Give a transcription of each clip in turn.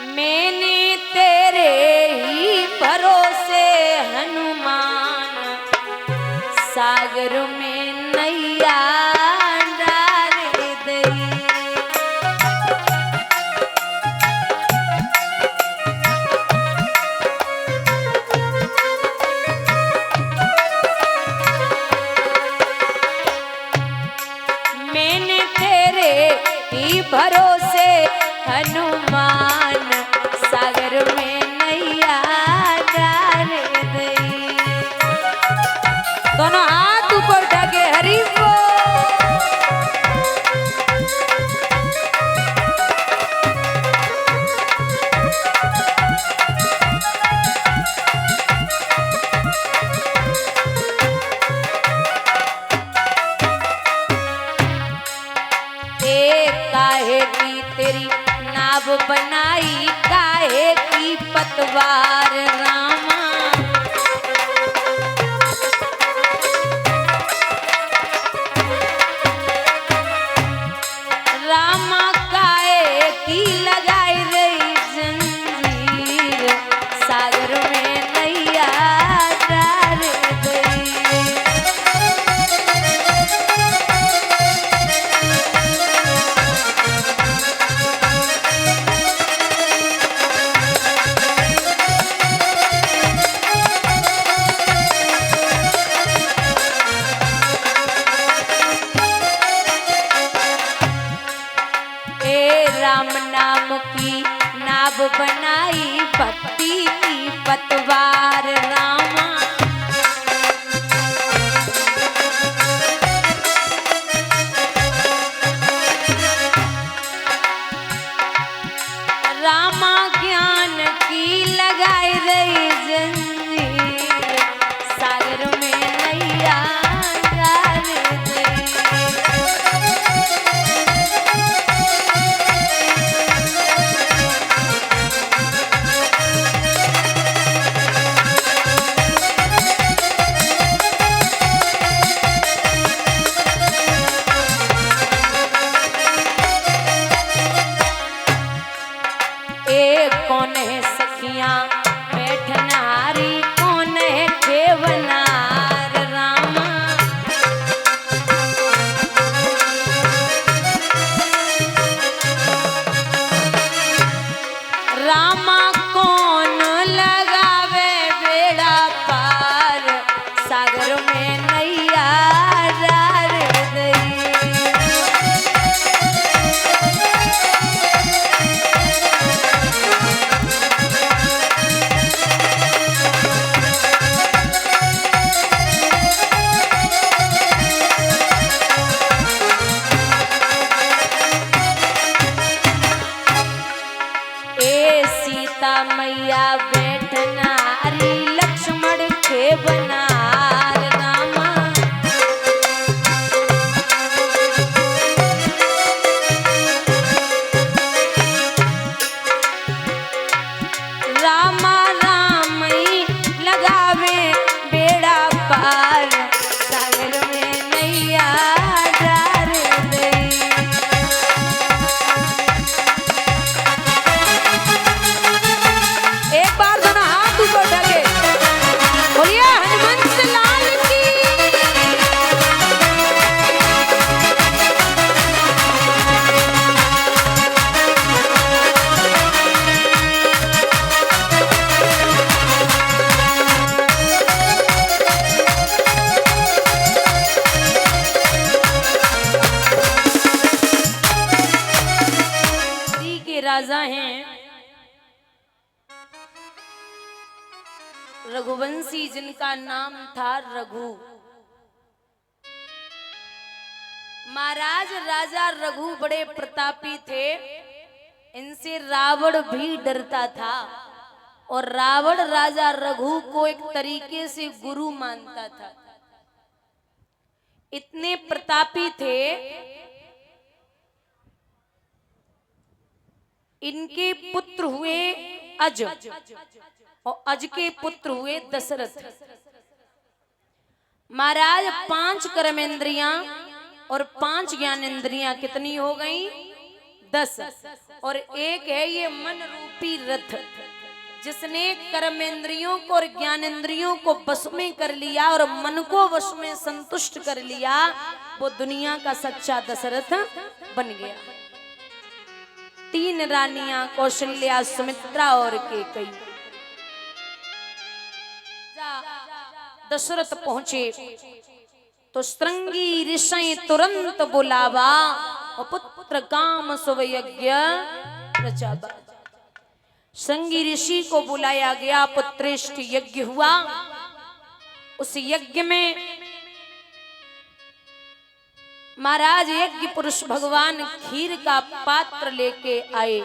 मैंने तेरे ही भरोसे हनुमान सागर में नैया डाल दई। मैंने तेरे ही भरोसे हनुमान सागर में नैया डाल दई। दोनों हाथ ऊपर उठा के हरि बोल। काहे की तेरी नाव बनाई, काहे की पतवार रामा। रामा काहे की लगाई रही जंजीर सागर में नैया डाल गई। राम नाम की नाव बनाई, भक्ति की पतवार रामा। रामा ज्ञान की लगाई रही जंजीर सागर में नैया डाल दई। कौन है सखियां बैठनारी, कौन है खेवनार रामा। रामा कौन लगावे बेड़ा पार सागर में नैया डाल दई। सीता मैया बैठनारी, लक्ष्मण के बनार रामा। रामा राम ही लगावे बेड़ा पार सागर में नैया डाल दई। एक बार दोनों हाथ ऊपर उठा के बोलिए हनुमंत लाल की। के राजा हैं रघुवंशी, जिनका नाम था रघु। महाराज राजा रघु बड़े प्रतापी थे, इनसे रावण भी डरता था और रावण राजा रघु को एक तरीके से गुरु मानता था। इतने प्रतापी थे, इनके पुत्र हुए अज और अज के पुत्र हुए दशरथ। महाराज 5 कर्मेंद्रियां और 5 ज्ञानेंद्रियां कितनी हो गई? 10 और एक है ये मन रूपी रथ, जिसने कर्मेंद्रियों को और ज्ञानेंद्रियों को वश में कर लिया और मन को वश में संतुष्ट कर लिया, वो दुनिया का सच्चा दशरथ बन गया। 3 रानियां कौशल्या, सुमित्रा और कैकेयी। दशरथ पहुंचे तो श्रृंगी ऋषि तुरंत बुलावा और पुत्र काम सुव यज्ञ रचावा। श्रृंगी ऋषि को बुलाया गया, पुत्रेष्ठ यज्ञ हुआ। उस यज्ञ में महाराज यज्ञ पुरुष भगवान खीर का पात्र लेके आए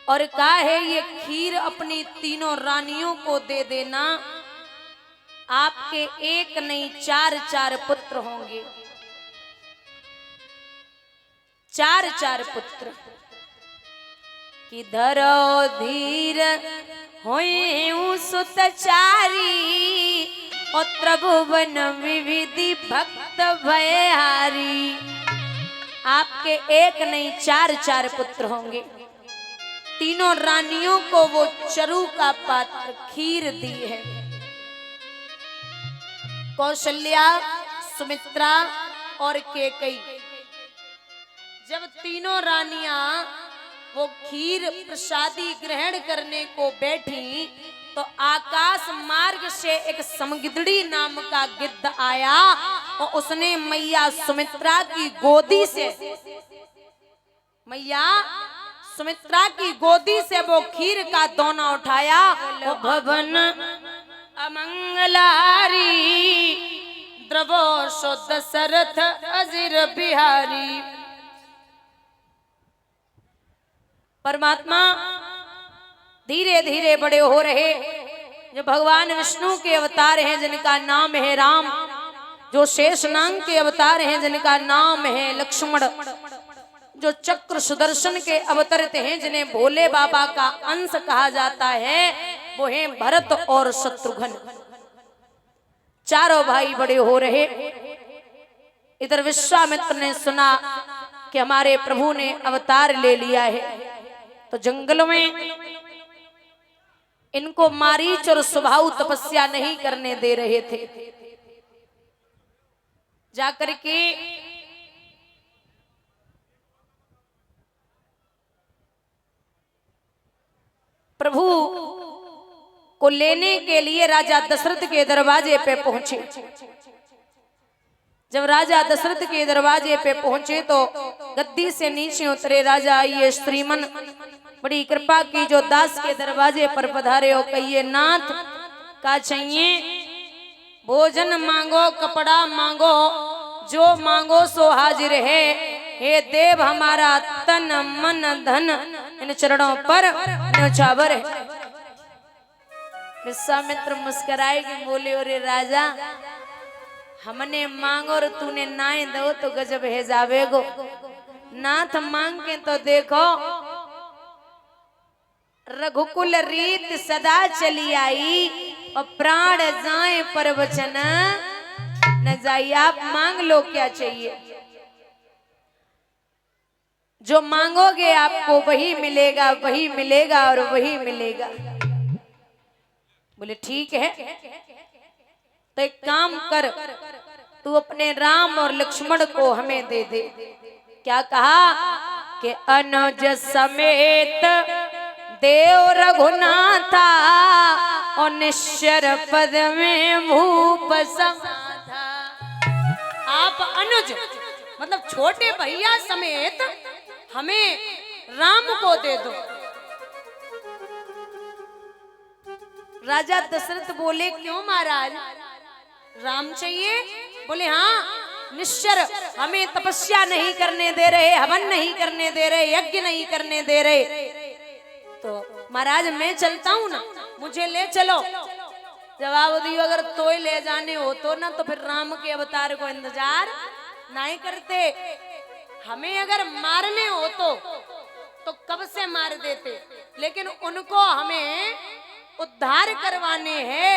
और कहा है ये खीर अपनी तीनों रानियों को दे देना, आपके एक नहीं 4 पुत्र होंगे। 4 पुत्र कि धरो धीर होए सुत चारी और त्रिभुवन विविधि भक्त भयहारी। आपके एक नहीं 4 पुत्र होंगे। तीनों रानियों को वो चरु का पात्र खीर दी है। कौशल्या, सुमित्रा और कैकेयी जब तीनों रानियां वो खीर प्रसादी ग्रहण करने को बैठी तो आकाश मार्ग से एक समगिदड़ी नाम का गिद्ध आया और उसने मैया सुमित्रा की गोदी से वो खीर का दोना उठाया। वो भवन अमंगलारी द्रवो सो दशरथ अजिर बिहारी। परमात्मा धीरे धीरे बड़े हो रहे। जो भगवान विष्णु के अवतार हैं जिनका नाम है राम, जो शेषनाग के अवतार हैं जिनका नाम है लक्ष्मण, जो चक्र सुदर्शन के अवतरित हैं जिन्हें भोले बाबा का अंश कहा जाता है, वो हैं भरत और शत्रुघ्न। चारों भाई बड़े हो रहे। इधर विश्वामित्र ने सुना कि हमारे प्रभु ने अवतार ले लिया है, तो जंगल में इनको मारीच और स्वभाव तपस्या नहीं करने दे रहे थे। जाकर के प्रभु को लेने के लिए राजा दशरथ के दरवाजे पे पहुंचे। जब राजा दशरथ के दरवाजे पे पहुंचे तो गद्दी से नीचे उतरे राजा, ये श्रीमन बड़ी कृपा की जो दास के दरवाजे पर पधारे हो, कहिए नाथ का चाहिए? भोजन मांगो, कपड़ा मांगो, जो मांगो सो हाजिर है। हे देव हमारा तन मन धन इन चरणों पर न्योछावर है। विश्वामित्र मुस्कुराए कि बोले, अरे राजा हमने मांगो और तूने नाय दो तो गजब है जावेगो। नाथ मांग के तो देखो, रघुकुल रीत सदा चली आई और प्राण जाए पर वचन न जाए। आप मांग लो क्या चाहिए, जो मांगोगे आपको वही मिलेगा, वही मिलेगा और वही मिलेगा। बोले ठीक है, तो एक काम कर, तू अपने राम और लक्ष्मण को हमें दे दे। क्या कहा कि अनुज समेत देव रघुनाथा और निश्चर पद में भूप समाधा। आप अनुज मतलब छोटे भैया समेत हमें राम को दे दो। राजा दशरथ बोले, क्यों महाराज, राम चाहिए? बोले हाँ, निश्चर हमें तपस्या नहीं करने दे रहे, हवन नहीं करने दे रहे, यज्ञ नहीं करने दे रहे। तो महाराज मैं चलता हूँ ना, मुझे ले चलो। जवाब दियो, अगर तोय ले जाने हो तो ना, तो फिर राम के अवतार को इंतजार नहीं करते। हमें अगर मारने हो तो कब से मार देते, लेकिन उनको हमें उद्धार करवाने हैं।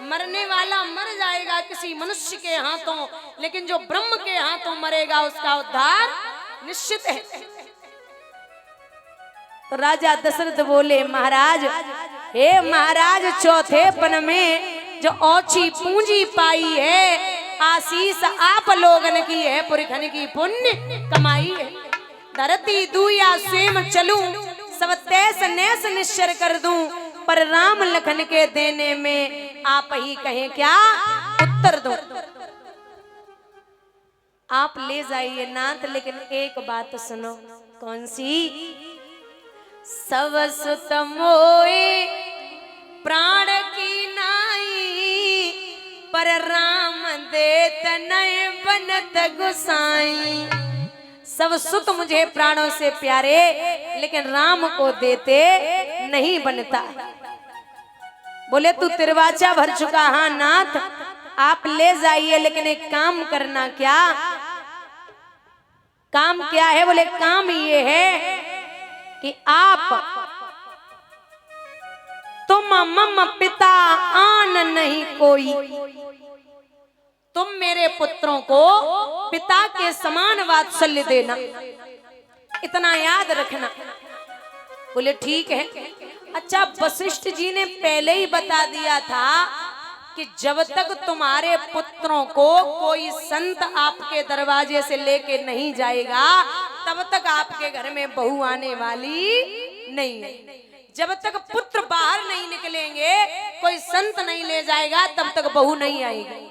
मरने वाला मर जाएगा किसी मनुष्य के हाथों, लेकिन जो ब्रह्म के हाथों मरेगा उसका उद्धार निश्चित है। तो राजा दशरथ बोले महाराज, हे महाराज, चौथे पन में जो औची पूंजी पाई है, आशीष आप लोगन की है, पुरखन की पुण्य कमाई है। धरती दुया स्वयं चलूं, सब तैस नैस निश्चर कर दूं, पर राम लखन के देने में आप ही कहें क्या उत्तर दो। आप ले जाइए नाथ, लेकिन एक बात सुनो। कौन सी? सब सुत मोए प्राण की नाई, पर राम देत नय बनत गुसाई। सब सुत मुझे प्राणों से प्यारे, लेकिन राम को देते नहीं बनता। बोले तू तिरवाचा भर चुका। हाँ नाथ, आप ले जाइए, लेकिन एक काम करना। क्या काम? क्या है? बोले काम ये है कि आप तुम मम पिता आन नहीं कोई, तुम मेरे पुत्रों को पिता के समान वात्सल्य देना, इतना याद रखना। बोले ठीक है। अच्छा, वशिष्ठ जी ने पहले ही बता दिया था कि जब तक तुम्हारे पुत्रों को कोई संत आपके दरवाजे से लेके नहीं जाएगा, तब तक आपके घर में बहू आने वाली नहीं है। जब तक पुत्र बाहर नहीं निकलेंगे, कोई संत नहीं ले जाएगा, तब तक बहू नहीं आएगी।